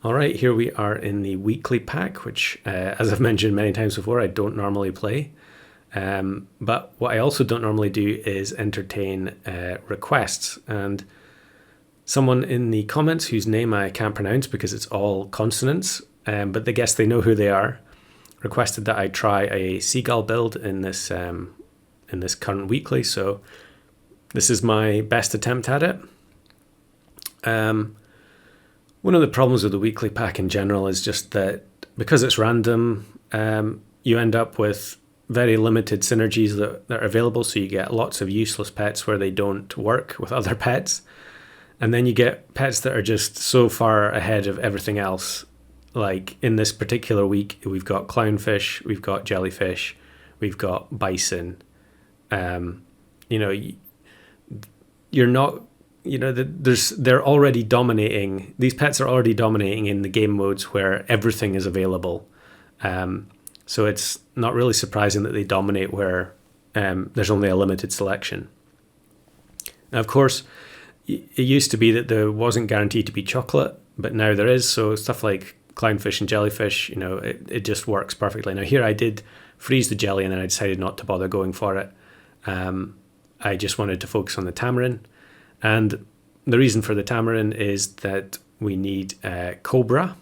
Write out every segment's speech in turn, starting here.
All right, here we are in the weekly pack, which, as I've mentioned many times before, I don't normally play. But what I also don't normally do is entertain requests. And someone in the comments, whose name I can't pronounce because it's all consonants, but they guess they know who they are, requested that I try a Seagull build in this current weekly. So this is my best attempt at it. One of the problems with the weekly pack in general is just that because it's random, you end up with very limited synergies that are available. So you get lots of useless pets where they don't work with other pets. And then you get pets that are just so far ahead of everything else. Like in this particular week, we've got clownfish, we've got jellyfish, we've got bison. You're not... they're already dominating. These pets are already dominating in the game modes where everything is available. So it's not really surprising that they dominate where there's only a limited selection. Now, of course, it used to be that there wasn't guaranteed to be chocolate, but now there is. So stuff like clownfish and jellyfish, it just works perfectly. Now here I did freeze the jelly and then I decided not to bother going for it. I just wanted to focus on the tamarin. And the reason for the tamarin is that we need cobra.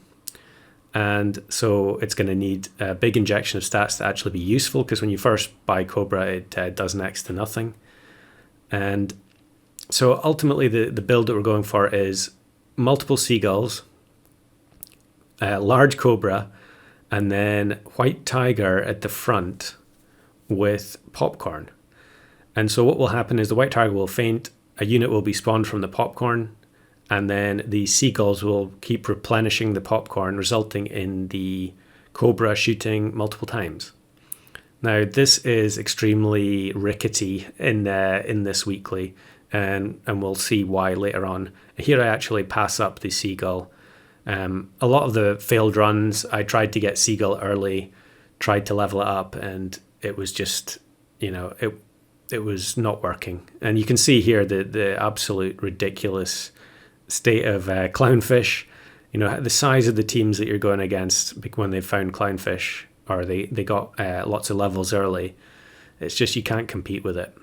And so it's going to need a big injection of stats to actually be useful, because when you first buy cobra, it does next to nothing. And so ultimately the build that we're going for is multiple seagulls, large cobra, and then white tiger at the front with popcorn. And so what will happen is the white tiger will faint, a unit will be spawned from the popcorn, and then the seagulls will keep replenishing the popcorn, resulting in the cobra shooting multiple times. Now, this is extremely rickety in this weekly, and we'll see why later on. Here I actually pass up the seagull. A lot of the failed runs, I tried to get seagull early, tried to level it up, and it was just, it was not working. And you can see here the absolute ridiculous state of clownfish. The size of the teams that you're going against when they've found clownfish, or they got lots of levels early. It's just you can't compete with it.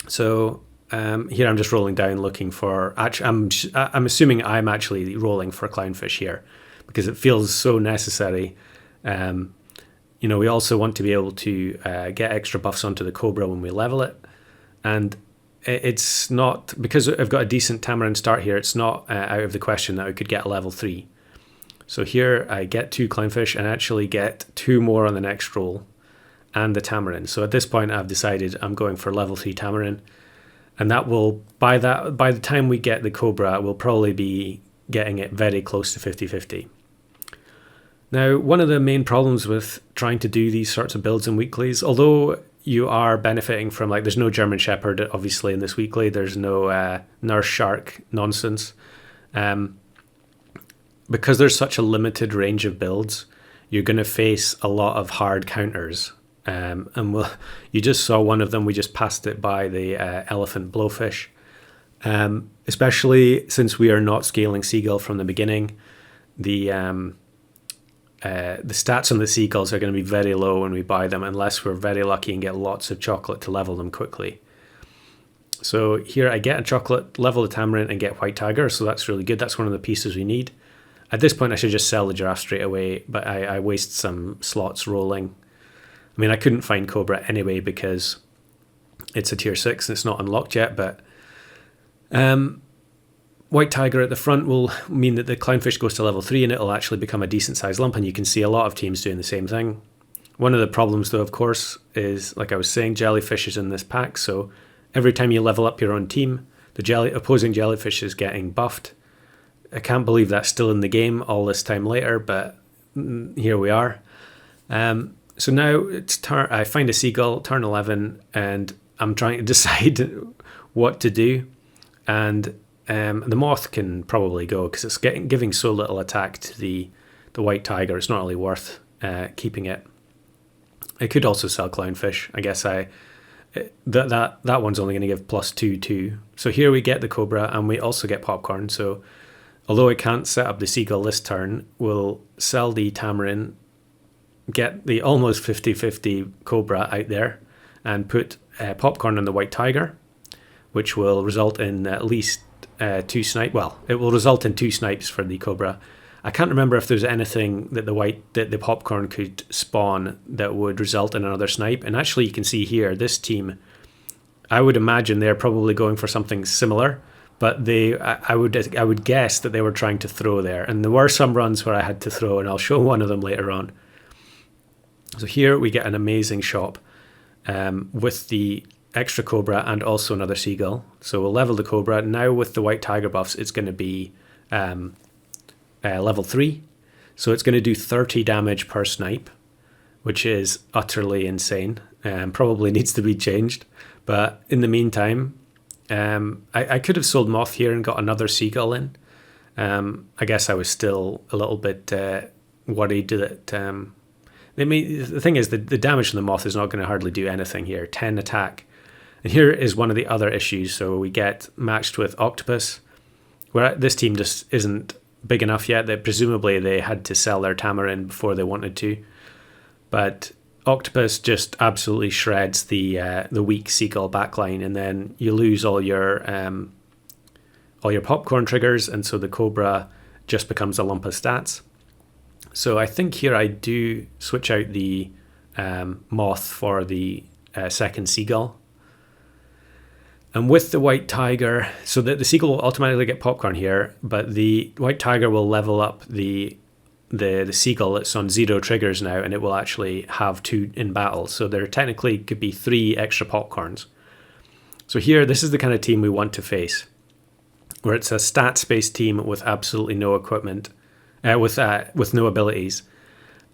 So here I'm just rolling down looking for... I'm assuming I'm actually rolling for clownfish here because it feels so necessary. We also want to be able to get extra buffs onto the cobra when we level it. And it's not... Because I've got a decent tamarin start here, it's not out of the question that I could get a level 3. So here I get 2 clownfish and actually get 2 more on the next roll and the tamarin. So at this point I've decided I'm going for level 3 tamarin. And that will, by the time we get the cobra, we'll probably be getting it very close to 50-50. Now, one of the main problems with trying to do these sorts of builds in weeklies, although you are benefiting from, there's no German Shepherd, obviously, in this weekly, there's no Nurse Shark nonsense. Because there's such a limited range of builds, you're going to face a lot of hard counters. You just saw one of them, we just passed it by, the elephant blowfish. Especially since we are not scaling Seagull from the beginning, the stats on the seagulls are going to be very low when we buy them, unless we're very lucky and get lots of chocolate to level them quickly. So here I get a chocolate, level the tamarin, and get white tiger, so that's really good. That's one of the pieces we need. At this point I should just sell the giraffe straight away, but I waste some slots rolling. I mean, I couldn't find cobra anyway because it's a tier 6 and it's not unlocked yet, but white tiger at the front will mean that the clownfish goes to level 3 and it'll actually become a decent sized lump, and you can see a lot of teams doing the same thing. One of the problems though, of course, is, like I was saying, jellyfish is in this pack, so every time you level up your own team, the opposing jellyfish is getting buffed. I can't believe that's still in the game all this time later, but here we are. So now it's I find a seagull, turn 11, and I'm trying to decide what to do. And the moth can probably go because it's giving so little attack to the white tiger. It's not really worth keeping it. I could also sell clownfish. I guess that one's only going to give +2 too. So here we get the cobra and we also get popcorn. So although I can't set up the Seagull this turn, we'll sell the Tamarin, get the almost 50-50 Cobra out there, and put Popcorn on the White Tiger, which will result in at least 2 snipes. Well, it will result in 2 snipes for the Cobra. I can't remember if there's anything that the Popcorn could spawn that would result in another snipe. And actually, you can see here, this team, I would imagine they're probably going for something similar, but I would guess that they were trying to throw there. And there were some runs where I had to throw, and I'll show one of them later on. So here we get an amazing shop with the extra Cobra and also another Seagull. So we'll level the Cobra. Now with the White Tiger buffs, it's going to be level 3. So it's going to do 30 damage per snipe, which is utterly insane and probably needs to be changed. But in the meantime, I could have sold Moth here and got another Seagull in. I guess I was still a little bit worried that... the thing is, the damage from the Moth is not going to hardly do anything here. 10 attack. And here is one of the other issues. So we get matched with Octopus, where this team just isn't big enough yet that presumably they had to sell their Tamarin before they wanted to. But Octopus just absolutely shreds the weak Seagull backline, and then you lose all your Popcorn triggers, and so the Cobra just becomes a lump of stats. So I think here I do switch out the Moth for the second Seagull. And with the White Tiger, so that the Seagull will automatically get Popcorn here, but the White Tiger will level up the Seagull that's on 0 triggers now, and it will actually have 2 in battle. So there technically could be 3 extra Popcorns. So here, this is the kind of team we want to face, where it's a stats-based team with absolutely no equipment, with no abilities,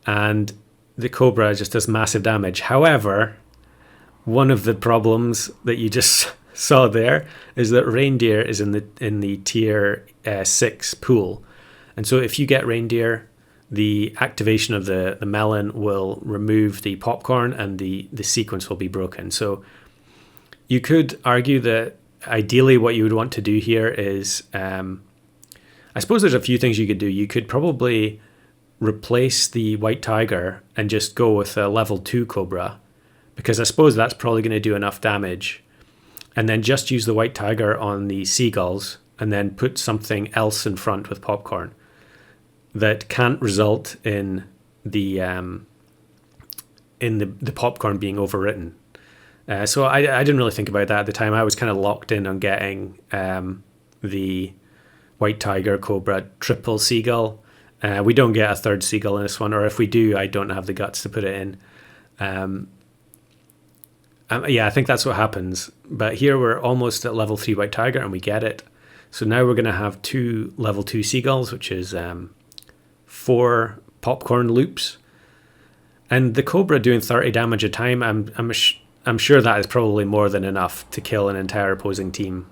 and the Cobra just does massive damage. However, one of the problems that you just saw there is that Reindeer is in the tier 6 pool, and so if you get Reindeer, the activation of the melon will remove the Popcorn, and the sequence will be broken. So you could argue that ideally what you would want to do here is, I suppose there's a few things you could do. You could probably replace the White Tiger and just go with a level 2 Cobra, because I suppose that's probably going to do enough damage, and then just use the White Tiger on the Seagulls and then put something else in front with Popcorn that can't result in the Popcorn being overwritten. So I didn't really think about that at the time. I was kind of locked in on getting the White Tiger, Cobra, triple Seagull. We don't get a third Seagull in this one, or if we do, I don't have the guts to put it in. Yeah, I think that's what happens. But here we're almost at level 3 White Tiger, and we get it. So now we're going to have 2 level 2 Seagulls, which is 4 Popcorn loops. And the Cobra doing 30 damage a time, I'm sure that is probably more than enough to kill an entire opposing team.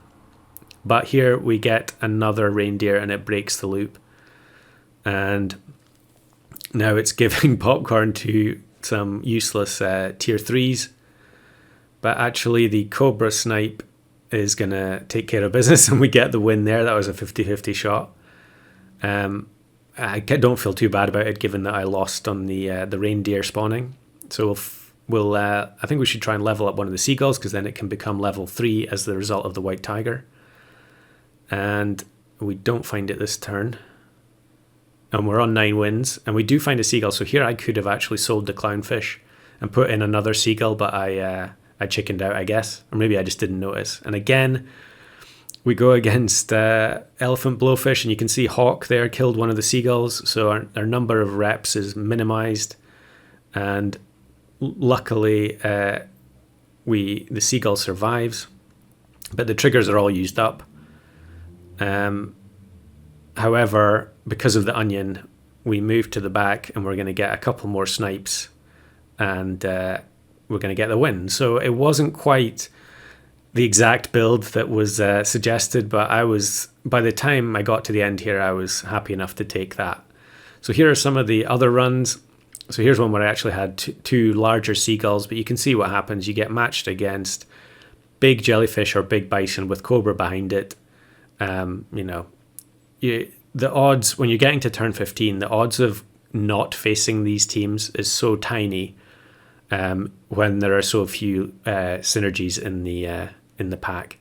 But here we get another Reindeer, and it breaks the loop. And now it's giving Popcorn to some useless tier 3s. But actually the Cobra snipe is going to take care of business, and we get the win there. That was a 50-50 shot. I don't feel too bad about it, given that I lost on the Reindeer spawning. So I think we should try and level up one of the Seagulls, because then it can become level 3 as the result of the White Tiger. And we don't find it this turn. And we're on 9 wins, and we do find a Seagull. So here I could have actually sold the Clownfish and put in another Seagull, but I chickened out, I guess. Or maybe I just didn't notice. And again, we go against Elephant Blowfish, and you can see Hawk there killed one of the Seagulls. So our number of reps is minimized. And luckily, the Seagull survives. But the triggers are all used up. However, because of the onion, we move to the back, and we're going to get a couple more snipes, and we're going to get the win. So it wasn't quite the exact build that was suggested, but by the time I got to the end here, I was happy enough to take that. So here are some of the other runs. So here's one where I actually had 2 larger Seagulls, but you can see what happens. You get matched against big jellyfish or big bison with Cobra behind it. the odds, when you're getting to turn 15, the odds of not facing these teams is so tiny when there are so few synergies in the pack.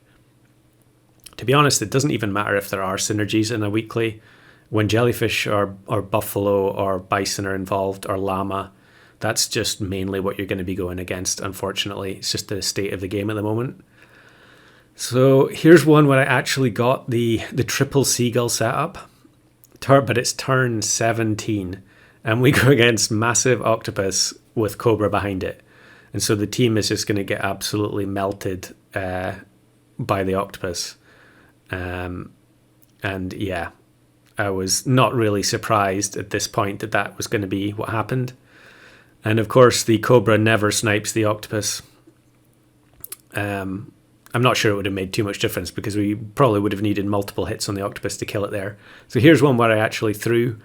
To be honest, it doesn't even matter if there are synergies in a weekly. When jellyfish or buffalo or bison are involved, or llama, that's just mainly what you're going to be going against, unfortunately. It's just the state of the game at the moment. So here's one where I actually got the triple seagull setup, but it's turn 17, and we go against massive octopus with cobra behind it. And so the team is just going to get absolutely melted by the octopus. And yeah, I was not really surprised at this point that was going to be what happened. And of course, the cobra never snipes the octopus. I'm not sure it would have made too much difference because we probably would have needed multiple hits on the octopus to kill it there. So here's one where I actually threw.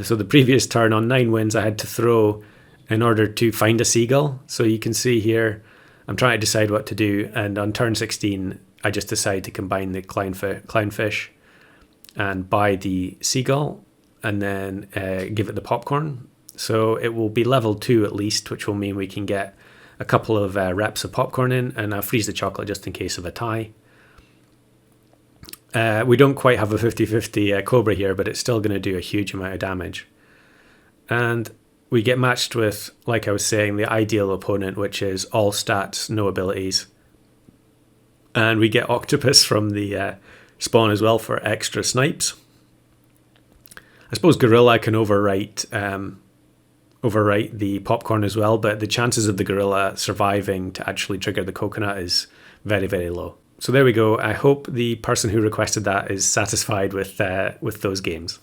So the previous turn on 9 wins, I had to throw in order to find a seagull. So you can see here, I'm trying to decide what to do. And on turn 16, I just decide to combine the clownfish and buy the seagull and then give it the popcorn. So it will be level 2 at least, which will mean we can get a couple of reps of popcorn in, and I'll freeze the chocolate just in case of a tie. We don't quite have a 50-50 cobra here, but it's still going to do a huge amount of damage. And we get matched with, like I was saying, the ideal opponent, which is all stats, no abilities. And we get octopus from the spawn as well for extra snipes. I suppose gorilla can overwrite the popcorn as well, but the chances of the gorilla surviving to actually trigger the coconut is very, very low. So there we go. I hope the person who requested that is satisfied with those games.